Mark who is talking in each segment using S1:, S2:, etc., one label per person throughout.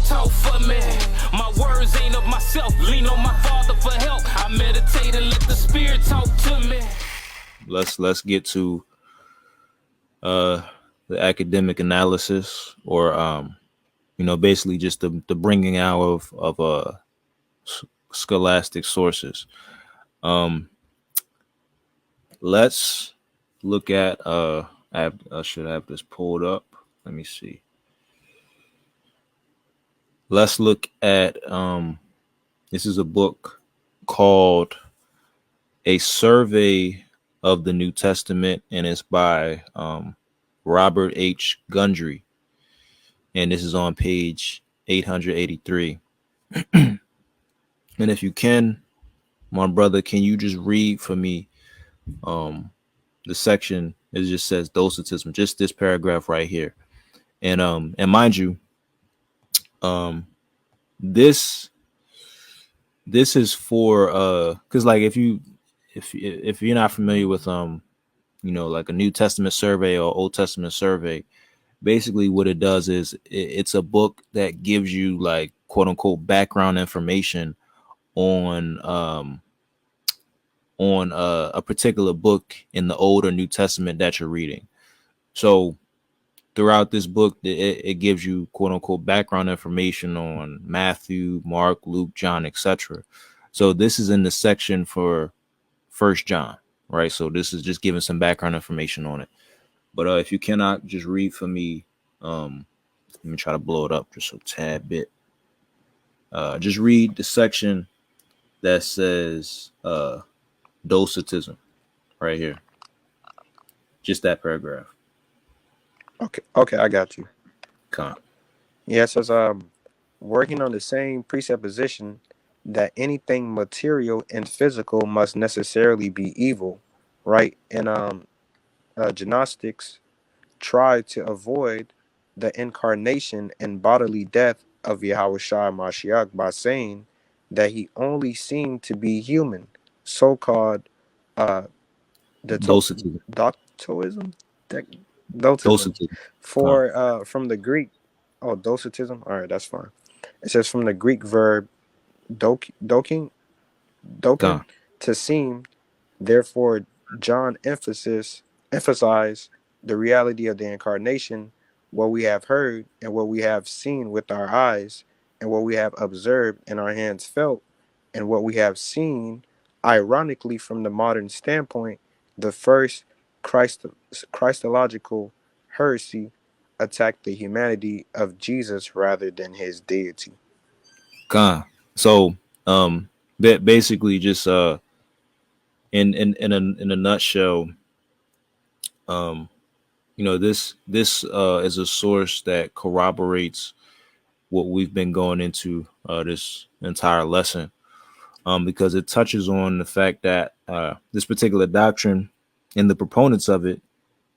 S1: talk for me. My words ain't of myself, lean on my Father for help. I meditate and let the Spirit talk to me.
S2: Let's get to the academic analysis, or basically just the bringing out of scholastic sources. Let's look at I should have this pulled up. Let me see. Let's look at this is a book called A Survey of the New Testament, and it's by Robert H. Gundry, and this is on page 883. And if you can, my brother, can you just read for me the section? It just says Docetism, just this paragraph right here. And mind you, this is for because like if you're not familiar with like a New Testament survey or Old Testament survey, basically what it does is it's a book that gives you like quote unquote background information on a particular book in the Old or New Testament that you're reading. So throughout this book, it gives you quote unquote background information on Matthew, Mark, Luke, John, etc. So this is in the section for First John, right? So this is just giving some background information on it. But if you cannot just read for me, let me try to blow it up just a tad bit. Just read the section that says Docetism right here. Just that paragraph.
S3: Okay, I got you.
S2: Con.
S3: Yeah, it says working on the same presupposition that anything material and physical must necessarily be evil, right? And Gnostics try to avoid the incarnation and bodily death of Yahushua Mashiach by saying that he only seemed to be human, so-called
S2: Docetism.
S3: Docetism? Docetism. From the Greek, Docetism. All right, that's fine. It says from the Greek verb doking, to seem. Therefore, John emphasized the reality of the incarnation, what we have heard and what we have seen with our eyes, and what we have observed and our hands felt, and what we have seen. Ironically, from the modern standpoint, the first Christological heresy attacked the humanity of Jesus rather than his deity.
S2: So basically just in a nutshell, this is a source that corroborates what we've been going into this entire lesson, because it touches on the fact that this particular doctrine and the proponents of it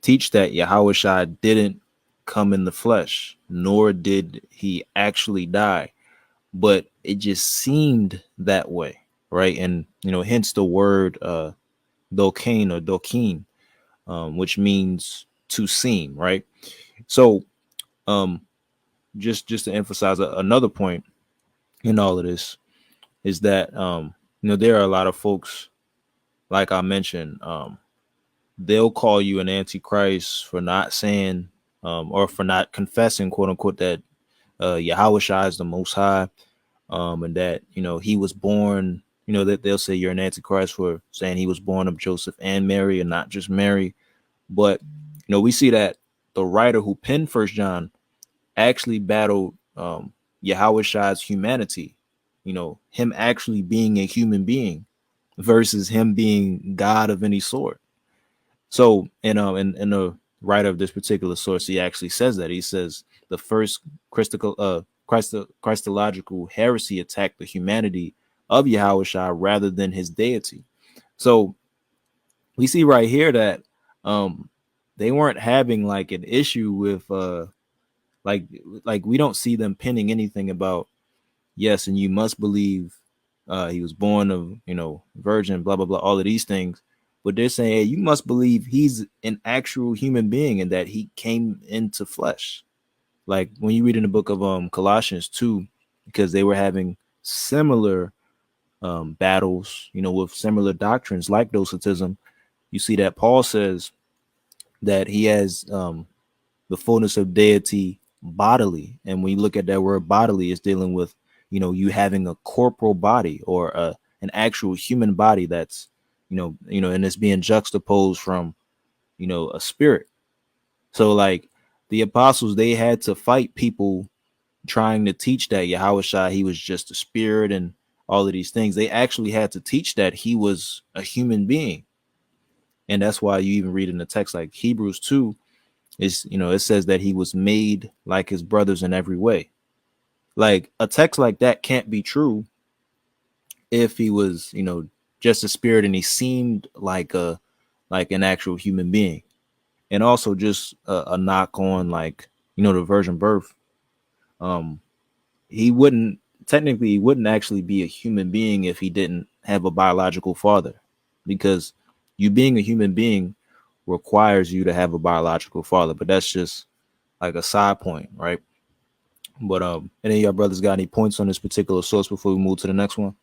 S2: teach that Yahushua didn't come in the flesh, nor did he actually die, but it just seemed that way, right? And hence the word dokain or dokin, which means to seem, right? So just to emphasize another point in all of this is that there are a lot of folks, like I mentioned, they'll call you an antichrist for not saying or for not confessing, quote unquote, that Yahushua is the Most High, and that he was born. That they'll say you're an antichrist for saying he was born of Joseph and Mary and not just Mary. But we see that the writer who penned First John actually battled Yahushua's humanity, him actually being a human being versus him being God of any sort. So in the writer of this particular source, he actually says that. He says the first Christological heresy attacked the humanity of Yahushua rather than his deity. So we see right here that they weren't having like an issue with like we don't see them pinning anything about, yes, and you must believe he was born of virgin, blah blah blah, all of these things. But they're saying, hey, you must believe he's an actual human being and that he came into flesh. like when you read in the book of Colossians 2, because they were having similar battles, with similar doctrines like Docetism. You see that Paul says that he has the fullness of deity bodily, and when you look at that word bodily, it's dealing with you having a corporal body or an actual human body that's and it's being juxtaposed from a spirit. So like the apostles, they had to fight people trying to teach that Yahushua, he was just a spirit and all of these things. They actually had to teach that he was a human being. And that's why you even read in the text like Hebrews 2 is, it says that he was made like his brothers in every way. Like a text like that can't be true if he was, just a spirit and he seemed like an actual human being. And also just a knock on like, the virgin birth. He wouldn't actually be a human being if he didn't have a biological father, because you being a human being requires you to have a biological father. But that's just like a side point, right? But any of y'all brothers got any points on this particular source before we move to the next one?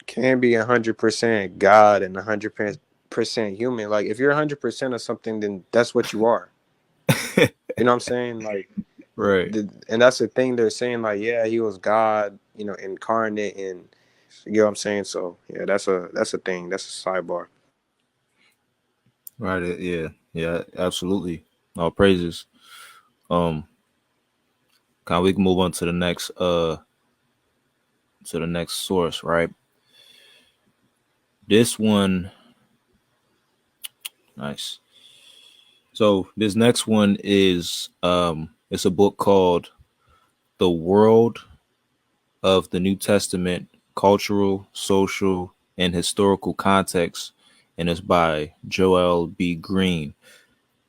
S3: Can't be 100% God and 100% human. Like if you're 100% of something, then that's what you are. You know what I'm saying? Like,
S2: right.
S3: And that's the thing they're saying. Like, yeah, he was God, incarnate, and you know what I'm saying. So yeah, that's a thing. That's a sidebar.
S2: Right. Yeah. Absolutely. All praises. We can move on to the next source, right? This one, nice. So this next one is it's a book called The World of the New Testament: Cultural, Social, and Historical Context, and it's by Joel B. Green.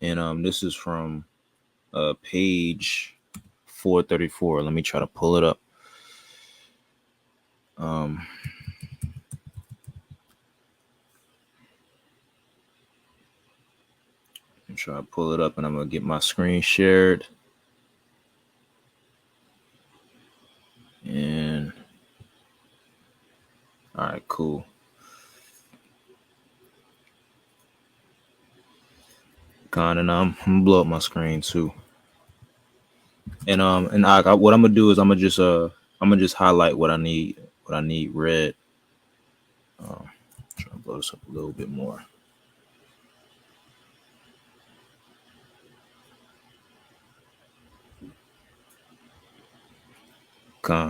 S2: And this is from page 434. Let me try to pull it up. I'm trying to pull it up, and I'm gonna get my screen shared. And all right, cool. And I'm gonna blow up my screen too. And what I'm gonna do is I'm gonna just highlight what I need read. Try to blow this up a little bit more.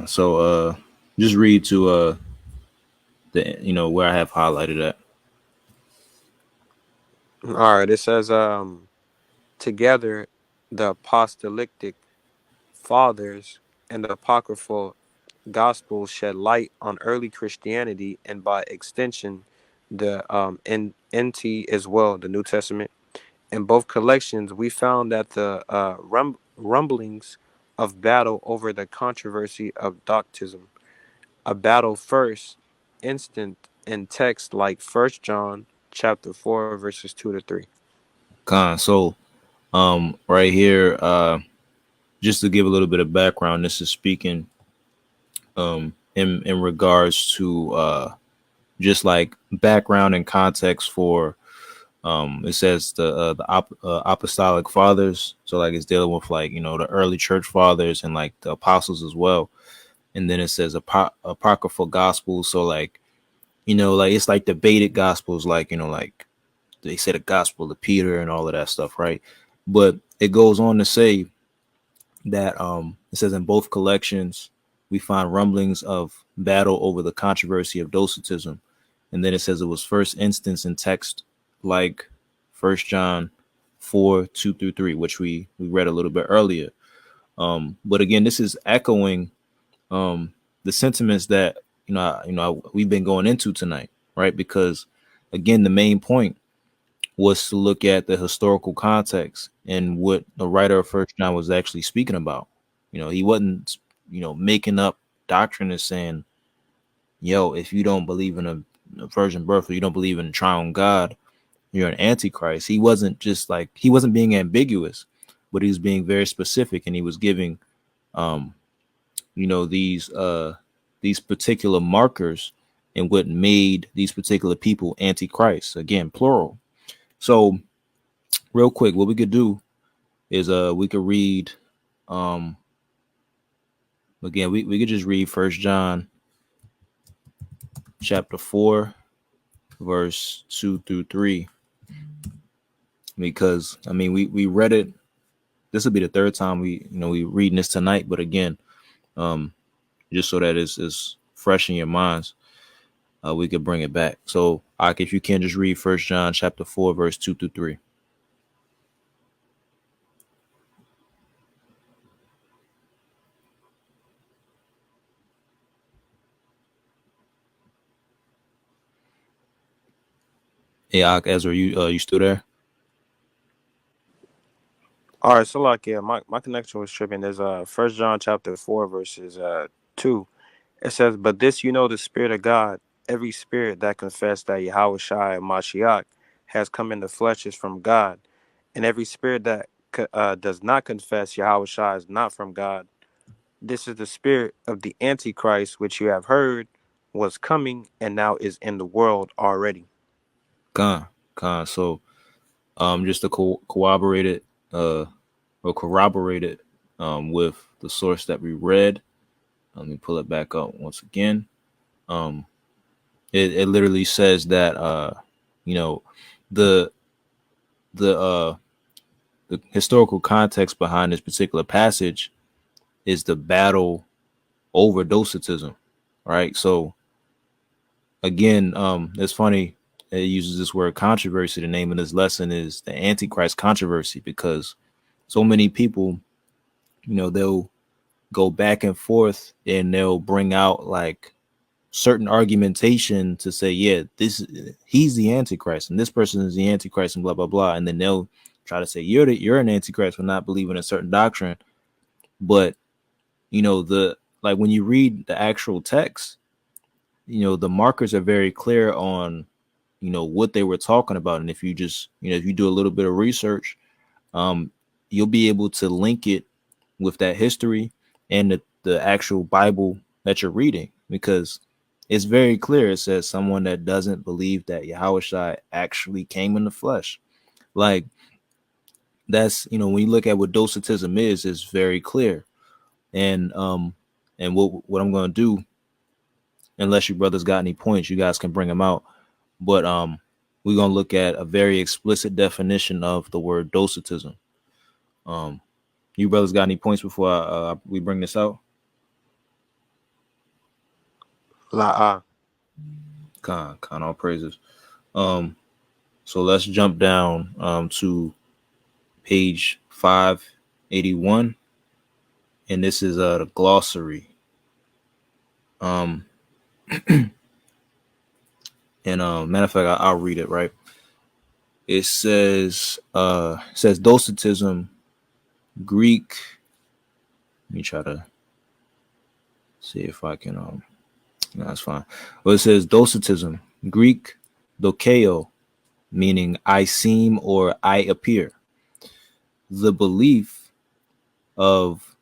S2: So just read to the where I have highlighted at.
S3: All right. It says, together, the apostolic fathers and the apocryphal gospels shed light on early Christianity, and by extension, the NT as well, the New Testament. In both collections, we found that the rumblings of battle over the controversy of Docetism, a battle first instant in text like 1 John chapter 4 verses 2 to 3.
S2: So right here, just to give a little bit of background, this is speaking in regards to just like background and context for it says the apostolic fathers. So like it's dealing with like the early church fathers and like the apostles as well. And then it says apocryphal gospels. So like like it's like debated gospels, like like they say the gospel of Peter and all of that stuff, right? But it goes on to say that it says in both collections we find rumblings of battle over the controversy of Docetism. And then it says it was first instance in text like 1 John 4, 2 through 3, which we read a little bit earlier. But again, this is echoing the sentiments that we've been going into tonight, right? Because again, the main point was to look at the historical context and what the writer of First John was actually speaking about. He wasn't making up doctrine and saying, yo, if you don't believe in a virgin birth or you don't believe in triune God, you're an antichrist. He wasn't being ambiguous, but he was being very specific, and he was giving, these particular markers and what made these particular people Antichrist. Again, plural. So, real quick, what we could do is we could read again, we could just read First John chapter 4, verse 2 through 3. Because we read it. This will be the third time we reading this tonight, but again, just so that it's fresh in your minds, we could bring it back. So, if you can just read First John chapter 4, verse 2 through 3. Yeah, Ezra, you still there?
S3: All right, so my connection was tripping. There's First John chapter 4 verses 2. It says, "But this the Spirit of God, every spirit that confess that Yahweh Shai Mashiach has come in the flesh is from God, and every spirit that does not confess Yahweh Shai is not from God. This is the spirit of the Antichrist, which you have heard was coming and now is in the world already."
S2: Con. So, just to corroborate it, with the source that we read. Let me pull it back up once again. It literally says that the historical context behind this particular passage is the battle over Docetism, right? So again, it's funny it uses this word controversy. The name of this lesson is the Antichrist controversy, because so many people, they'll go back and forth and they'll bring out like certain argumentation to say, yeah, he's the Antichrist and this person is the Antichrist and blah, blah, blah. And then they'll try to say you're an Antichrist for not believing in a certain doctrine. But, when you read the actual text, the markers are very clear on, what they were talking about. And if you just, if you do a little bit of research, you'll be able to link it with that history and the actual Bible that you're reading, because it's very clear. It says someone that doesn't believe that Yahushua actually came in the flesh. Like, that's, when you look at what Docetism is, it's very clear. And what I'm going to do, unless you brothers got any points, you guys can bring them out. But we're going to look at a very explicit definition of the word Docetism. You brothers got any points before we bring this out? Con, all praises. So let's jump down to page 581, and this is the glossary. And matter of fact, I'll read it, right? It says Docetism, Greek. Let me try to see if I can no, that's fine. Well, it says Docetism, Greek dokeo, meaning I seem or I appear. The belief of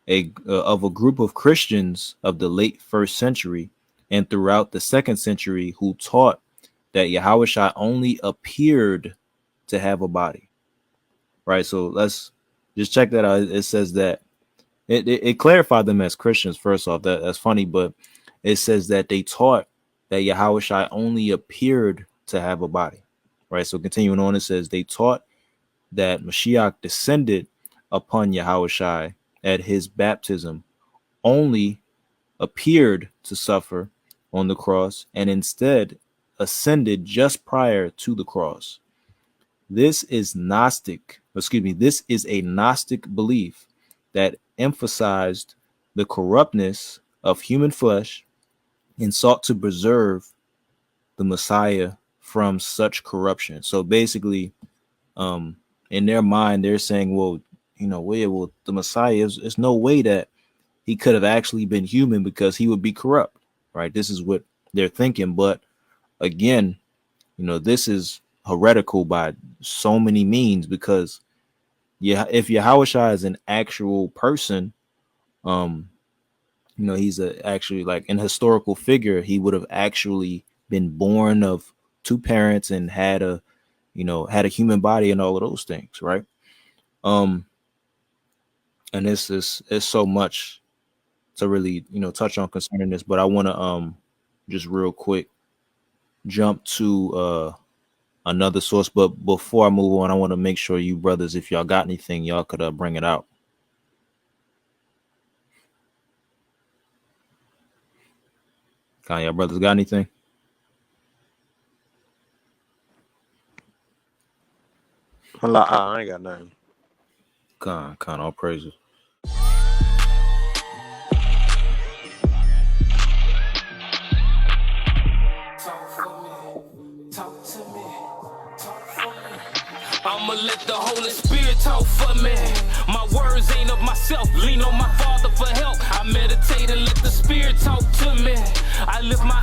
S2: a group of Christians of the late 1st century and throughout the 2nd century who taught that Yahushua only appeared to have a body. Right. So let's just check that out. It says that it clarified them as Christians. First off, that's funny, but it says that they taught that Yahushua only appeared to have a body. Right. So continuing on, it says they taught that Mashiach descended upon Yahushua at his baptism, only appeared to suffer on the cross, and instead ascended just prior to the cross. This is a Gnostic belief that emphasized the corruptness of human flesh and sought to preserve the Messiah from such corruption. So basically, in their mind, they're saying, well, the Messiah is no way that he could have actually been human, because he would be corrupt, right? This is what they're thinking. But again, this is heretical by so many means, because yeah, if Yahushua is an actual person, he's actually like an historical figure. He would have actually been born of two parents and had a human body and all of those things, right? And it's so much to really touch on concerning this, but I want to just real quick jump to another source. But before I move on, I want to make sure you brothers, if y'all got anything, y'all could bring it out. Y'all brothers got anything?
S3: I ain't got nothing.
S2: Con, all praises.
S1: I'ma let the Holy Spirit talk for me. My words ain't of myself, lean on my Father for help. I meditate and let the Spirit talk to me. I lift my